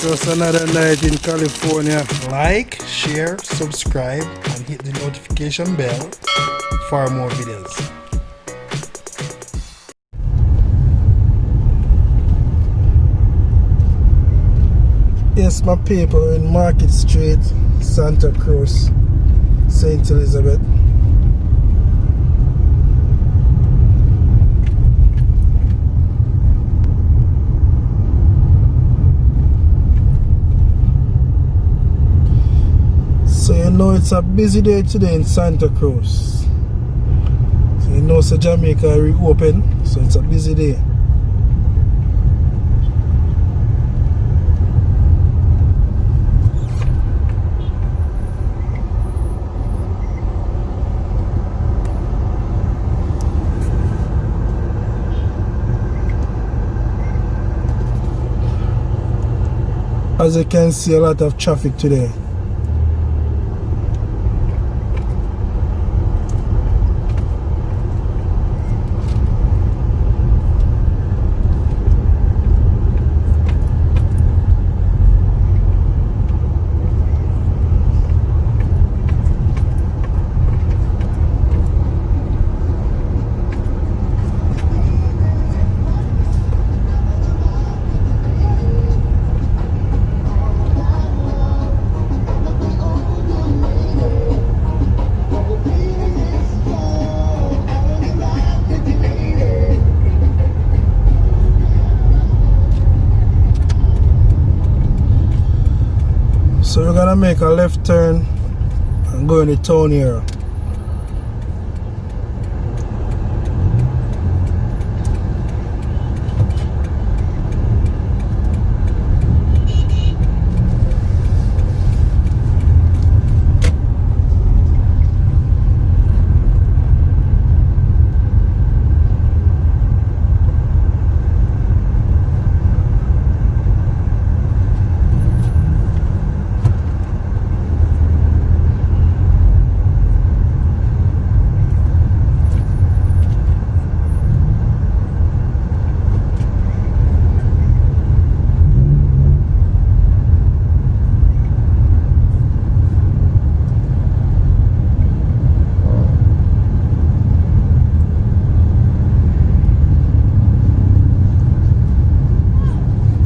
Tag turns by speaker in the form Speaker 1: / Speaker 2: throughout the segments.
Speaker 1: Just another night in California. Like, share, subscribe, and hit the notification bell for more videos. Yes, my people, in Market Street, Santa Cruz, St. Elizabeth. So you know it's a busy day today in Santa Cruz. So you know so Jamaica reopen, so it's a busy day. As you can see, a lot of traffic today. So we're gonna make a left turn and go in the town here.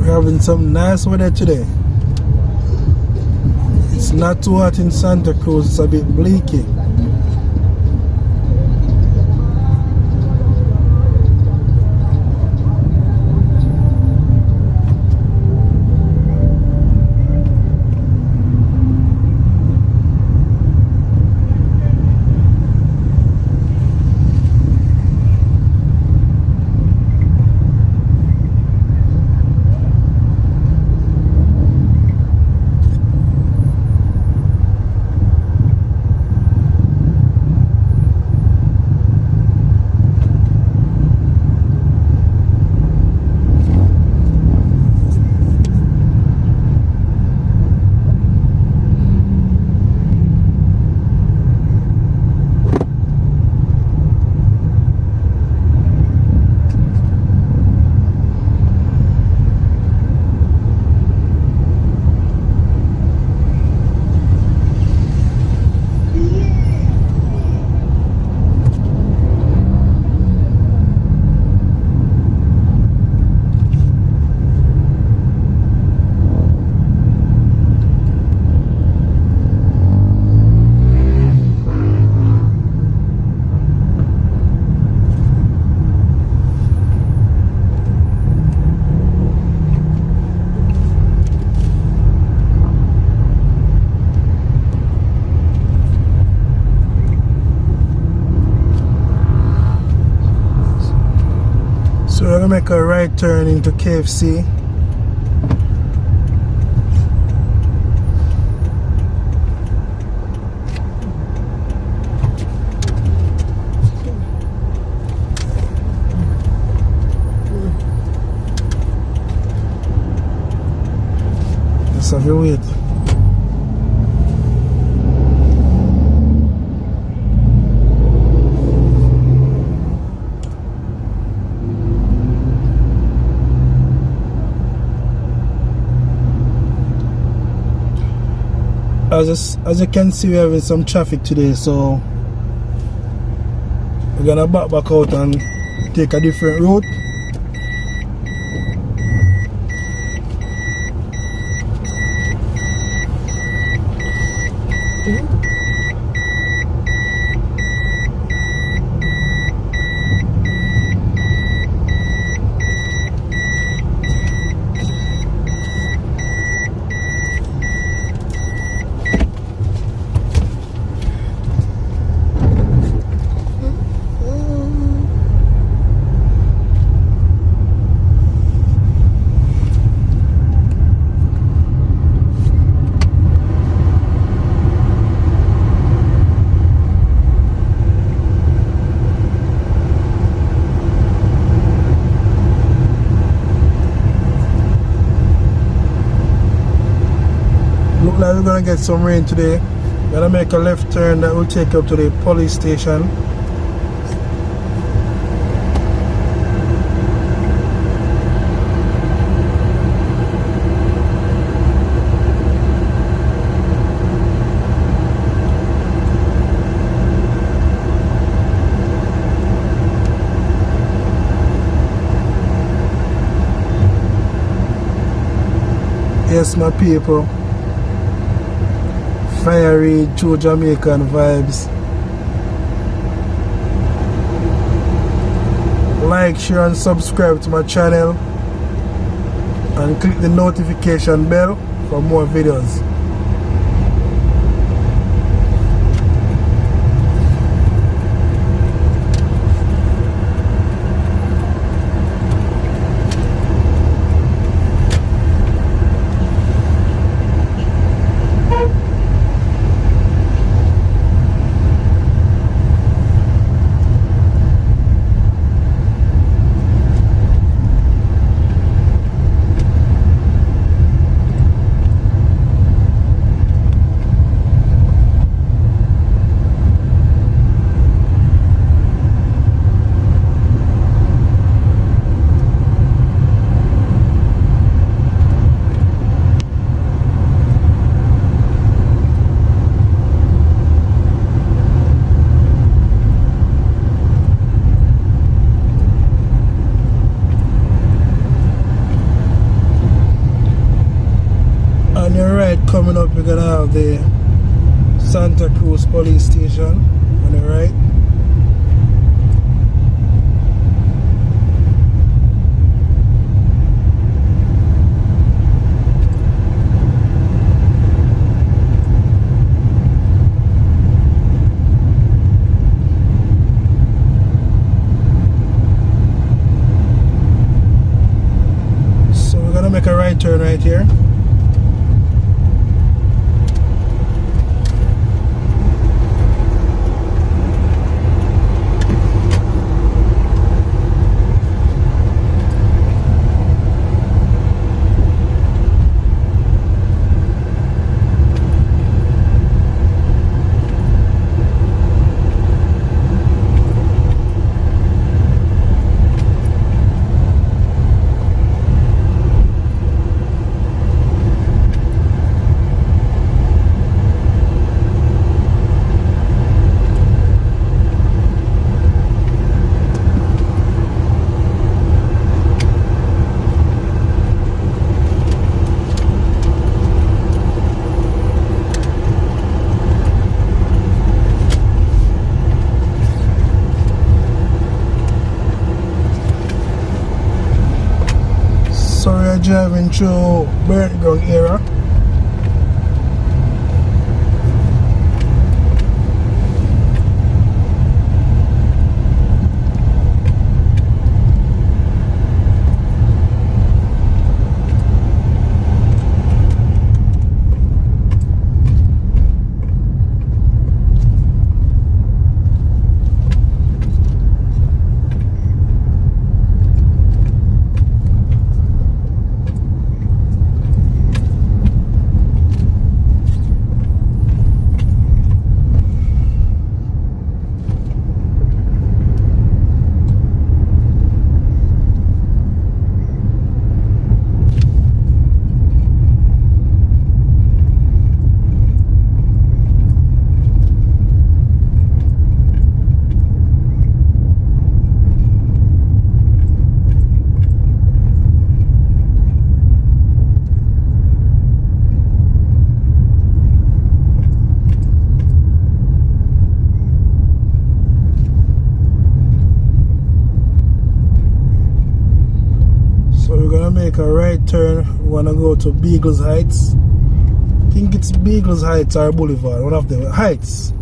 Speaker 1: Having some nice weather today. It's not too hot in Santa Cruz, it's a bit bleaky. So we're gonna make a right turn into KFC. Let's have your wait. as you can see, we're having some traffic today, so we're gonna back out and take a different route. Look like we're gonna get some rain today. Gonna make a left turn that will take up to the police station. Yes, my people. Fiery, true Jamaican vibes. Like, share and subscribe to my channel and click the notification bell for more videos. On your right, coming up, we're gonna have the Santa Cruz police station on the right. So we're gonna make a right turn right here. So we're driving through Burnt Ground area. make a right turn. We wanna go to Beagles Heights. I think it's Beagles Heights or Boulevard, one of them. Heights.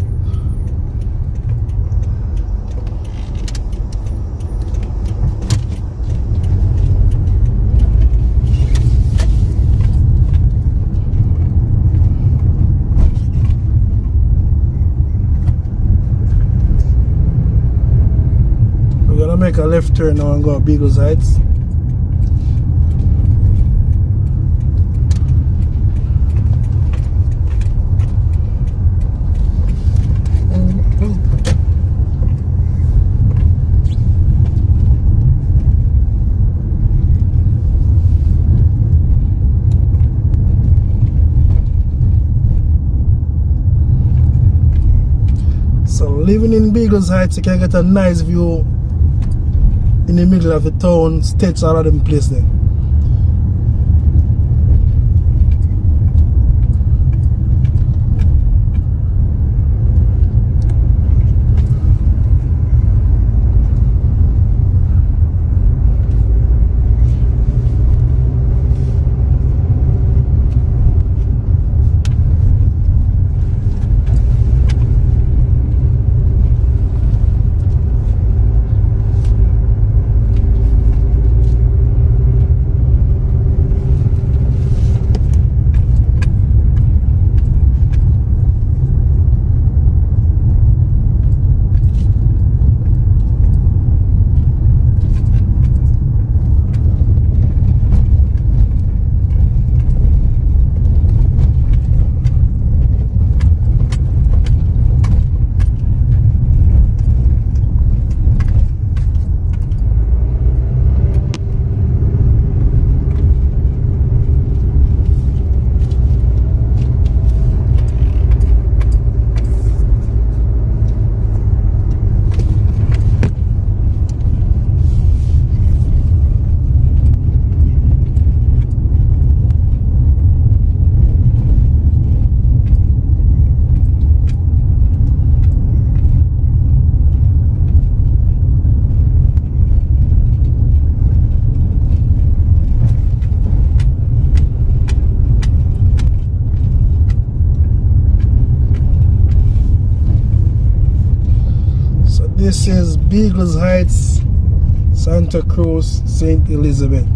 Speaker 1: We're gonna make a left turn now and go to Beagles Heights. So living in Beagles Heights, you can get a nice view in the middle of the town, states all of them place there. This is Beagles Heights, Santa Cruz, St. Elizabeth.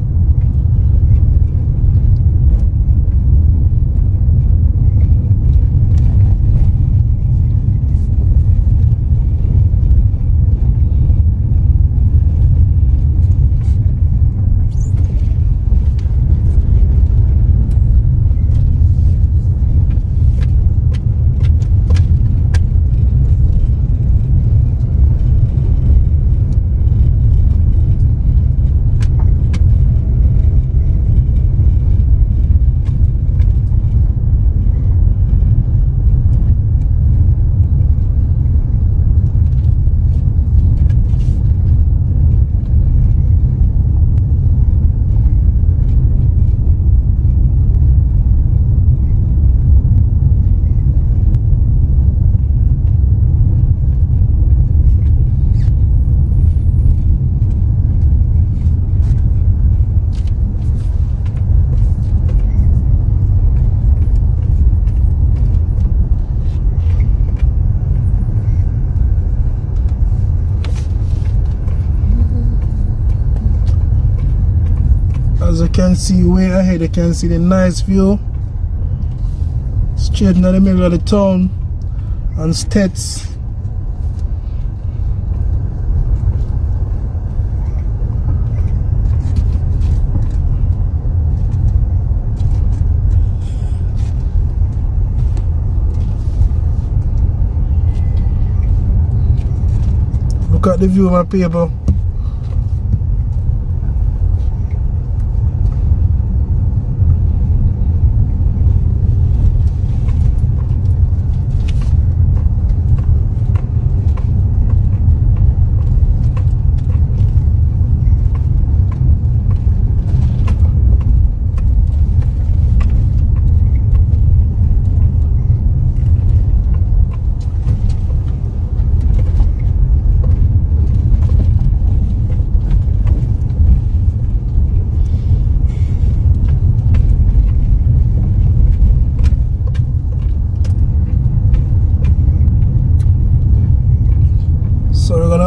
Speaker 1: As you can see way ahead, you can see the nice view straight in the middle of the town and states. Look at the view, my people.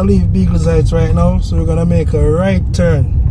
Speaker 1: gonna leave Beagles Heights right now, so we're gonna make a right turn.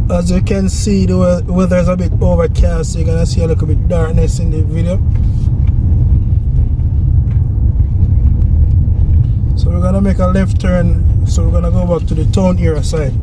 Speaker 1: As you can see, the weather is a bit overcast, so you're gonna see a little bit darkness in the video. So we're gonna make a left turn, so we're gonna go back to the town area side.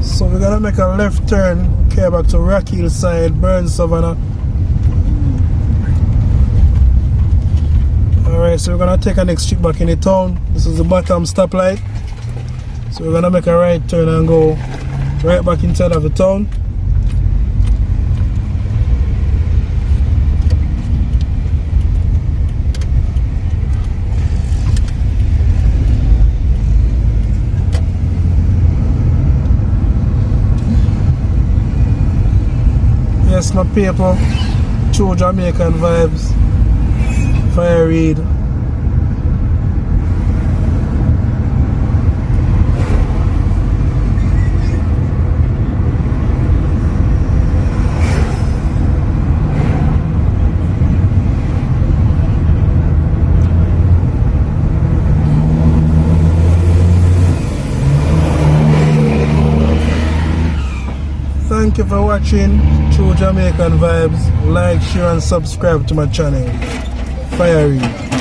Speaker 1: So we're gonna make a left turn, okay, back to Rock Hill side, Burns Savannah. Alright, so we're gonna take a next trip back in the town. This is the bottom stoplight. So we're gonna make a right turn and go right back inside of the town. Yes, my people, true Jamaican vibes, fire read. Thank you for watching True Jamaican Vibes. Like, share and subscribe to my channel. Fire read.